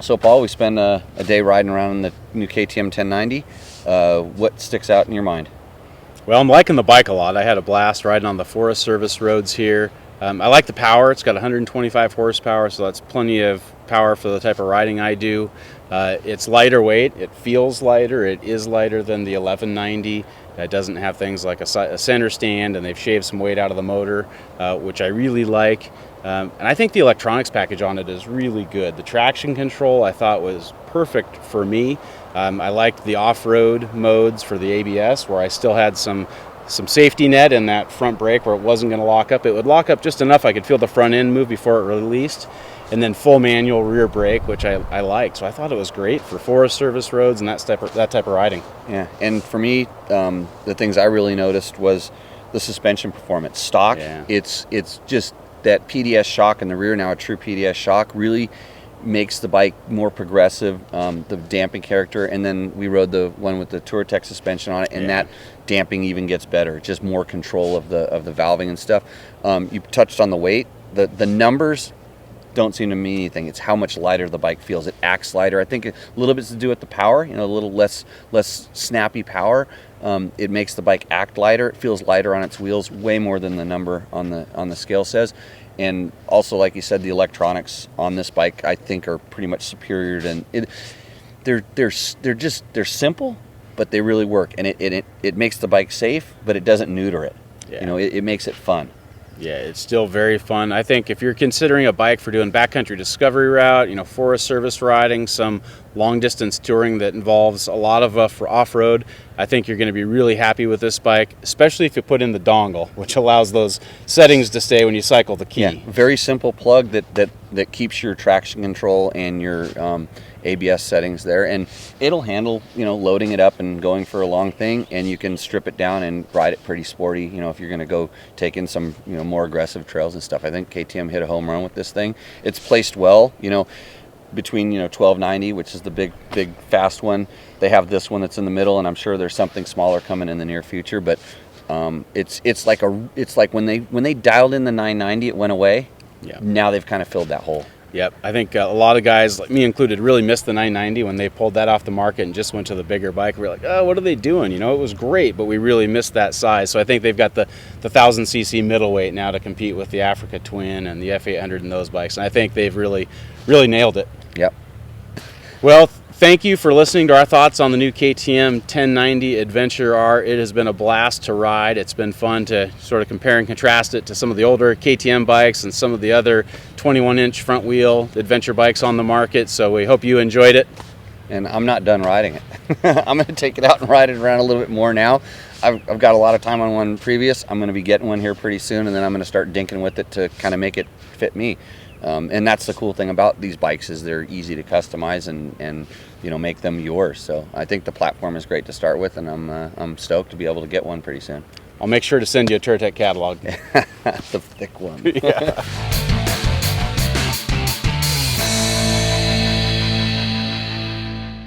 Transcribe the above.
So Paul, we spent a day riding around in the new KTM 1090. What sticks out in your mind? Well, I'm liking the bike a lot. I had a blast riding on the Forest Service roads here. I like the power. It's got 125 horsepower, so that's plenty of power for the type of riding I do. It's lighter weight. It feels lighter. It is lighter than the 1190. It doesn't have things like a center stand, and they've shaved some weight out of the motor, which I really like. And I think the electronics package on it is really good. The traction control I thought was perfect for me. I liked the off-road modes for the ABS, where I still had some safety net in that front brake where it wasn't going to lock up. It would lock up just enough I could feel the front end move before it released. And then full manual rear brake, which I liked. So I thought it was great for Forest Service roads and that type of riding. Yeah, and for me, the things I really noticed was the suspension performance. Stock, Yeah. it's just that PDS shock in the rear, now a true PDS shock, really makes the bike more progressive, the damping character, and then we rode the one with the Touratech suspension on it, and that damping even gets better, just more control of the valving and stuff. You touched on the weight. The numbers don't seem to mean anything. It's how much lighter the bike feels. It acts lighter. I think a little bit to do with the power, a little less snappy power. It makes the bike act lighter. It feels lighter on its wheels, way more than the number on the scale says. And also, like you said, the electronics on this bike I think are pretty much superior than it. They're simple, but they really work, and it makes the bike safe, but it doesn't neuter it. Yeah. It makes it fun. Yeah, it's still very fun. I think if you're considering a bike for doing backcountry discovery route, Forest Service riding, some long distance touring that involves a lot of for off-road, I think you're going to be really happy with this bike, especially if you put in the dongle, which allows those settings to stay when you cycle the key. Yeah, very simple plug that keeps your traction control and your ABS settings there, and it'll handle loading it up and going for a long thing, and you can strip it down and ride it pretty sporty if you're going to go take in some more aggressive trails and stuff. I think KTM hit a home run with this thing. It's placed well, between 1290, which is the big fast one. They have this one that's in the middle, and I'm sure there's something smaller coming in the near future, but it's like when they dialed in the 990, it went away. Yeah. Now they've kind of filled that hole. Yep, I think a lot of guys, like me included, really missed the 990 when they pulled that off the market and just went to the bigger bike. We were like, oh, what are they doing? It was great, but we really missed that size. So I think they've got the 1000cc middleweight now to compete with the Africa Twin and the F800 and those bikes. And I think they've really nailed it. Yep. Well, thank you for listening to our thoughts on the new KTM 1090 Adventure R. It has been a blast to ride. It's been fun to sort of compare and contrast it to some of the older KTM bikes and some of the other 21-inch front wheel adventure bikes on the market. So we hope you enjoyed it. And I'm not done riding it. I'm going to take it out and ride it around a little bit more now. I've got a lot of time on one previous. I'm going to be getting one here pretty soon, and then I'm going to start dinking with it to kind of make it fit me. And that's the cool thing about these bikes is they're easy to customize and make them yours. So I think the platform is great to start with, and I'm stoked to be able to get one pretty soon. I'll make sure to send you a Touratech catalog. The thick one. Yeah.